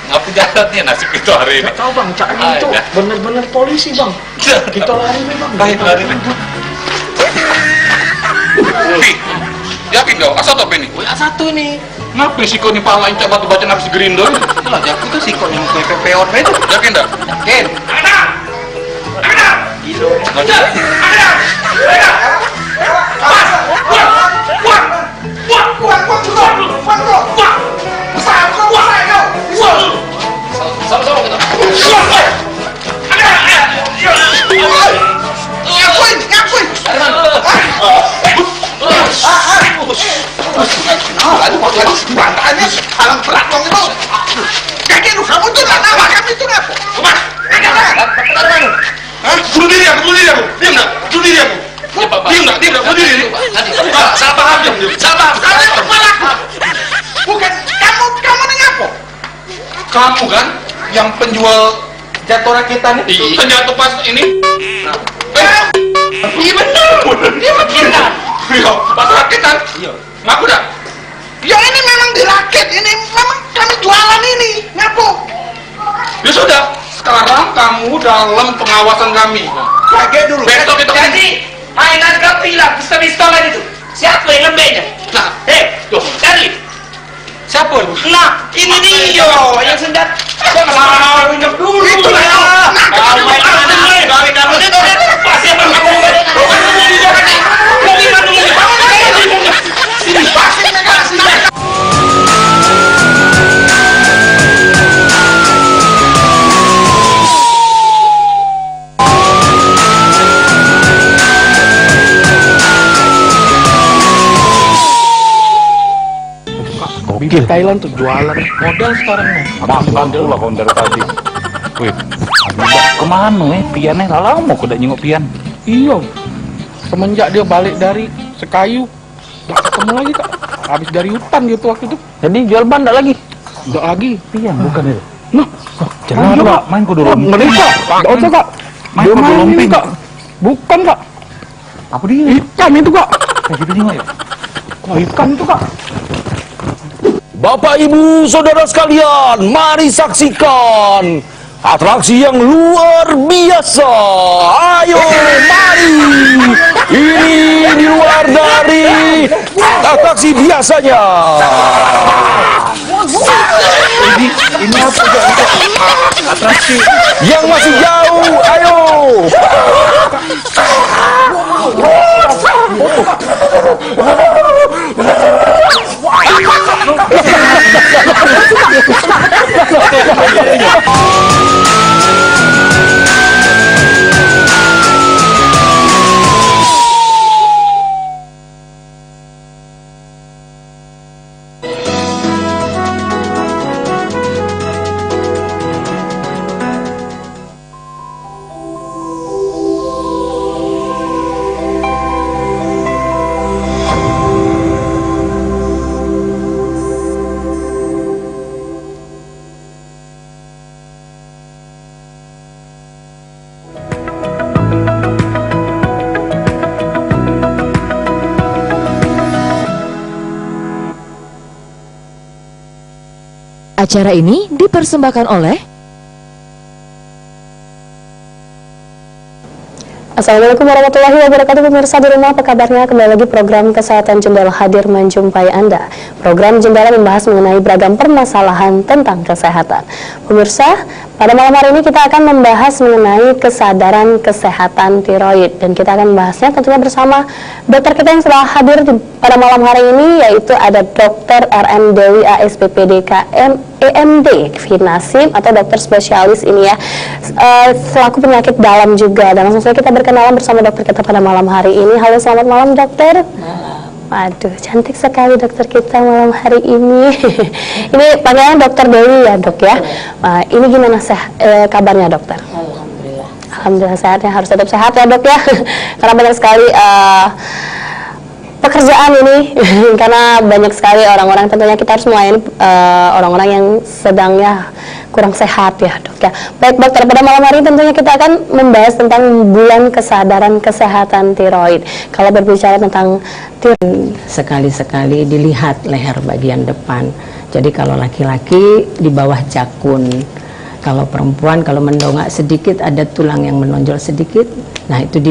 Ngapa jalannya nasib itu hari ini? Gak tahu bang, Cak ini itu bener-bener polisi bang. Kita lari nih bang. Baik lari nih. Yakin kau? Asal apa ini? A1 ini. Ngapa sih kau nih palain cak batu baca nafsi gerindo? Lah, aku tuh sih kok yang PPPO itu. Yakin dah? Yakin. Gila. Sama-sama kita. Halang berat dong itu. Kaki lu kamu tuh nggak nama kami itu apa? Mas, bunuh diri aku. Diam nggak? Bunuh diri aku. Diam nggak? Bunuh diri. Salah paham diam. Salah paham. Kepala. Bukan kamu nih apa? Kamu kan yang penjual jatuh rakitan itu. Penjatuh pas ini. Iya benar. Iya benar. Iya, pas rakitan. Iya. Ngaku dah. Yang ini memang dirakit, ini memang kami jualan ini, ngapo? Ya sudah, sekarang kamu dalam pengawasan kami. Kaget dulu. Besok itu. Jadi, mainan kau bilang pistol-pistolan itu. Siapa yang lembeknya? Nah, Tuh, Charlie. siapa? Nah, ini dia yang sendat. Jangan minum dulu. Itu lah. Di Thailand tuh jualan modal sekarang nih. Bandel lah kau dari tadi. Wih, kemana piannya lama kau udah nyengok pian. Iya. Semenjak dia balik dari Sekayu, gak ketemu lagi kak. Habis dari hutan gitu waktu itu. Jadi jual banda lagi. Gak lagi. Pian bukan itu. Nah, Jangan kak, main kudu lomping. Nggak bisa. Gak usah kak. Main Dia kudu main ini lomping. kak. Bukan kak. Apa dia? Ikan itu kak. Kayak gitu nyengok ya. Wah, ikan itu kak. Bapak, Ibu, Saudara sekalian, mari saksikan atraksi yang luar biasa. Ayo, mari. Ini di luar dari atraksi biasanya. Ini apa kak? Atraksi. Yang masih jauh, ayo. Acara ini dipersembahkan oleh Assalamualaikum warahmatullahi wabarakatuh. Pemirsa di rumah, apa kabarnya? Kembali lagi program Kesehatan Jendela hadir menjumpai Anda. Program Jendela membahas mengenai beragam permasalahan tentang kesehatan. Pemirsa, pada malam hari ini kita akan membahas mengenai kesadaran kesehatan tiroid, dan kita akan membahasnya tentunya bersama dokter kita yang sudah hadir pada malam hari ini, yaitu ada Dr. RM Dewi ASPPD KM EMD Finasim, atau dokter spesialis ini ya, selaku penyakit dalam juga. Dan langsung saja kita berkenalan bersama dokter kita pada malam hari ini. Halo, selamat malam dokter. Waduh, cantik sekali dokter kita malam hari ini. Ini panggilan dokter Dewi ya dok ya. Ini gimana kabarnya dokter? Alhamdulillah. Alhamdulillah sehat ya, harus tetap sehat ya dok ya. Karena banyak sekali pekerjaan ini karena banyak sekali orang-orang, tentunya kita harus melayani orang-orang yang sedang ya kurang sehat ya dok ya. Baik dokter, pada malam hari ini tentunya kita akan membahas tentang bulan kesadaran kesehatan tiroid. Kalau berbicara tentang tiroid, Sekali-sekali dilihat leher bagian depan, Jadi kalau laki-laki di bawah jakun, kalau perempuan kalau mendongak sedikit ada tulang yang menonjol sedikit, nah itu di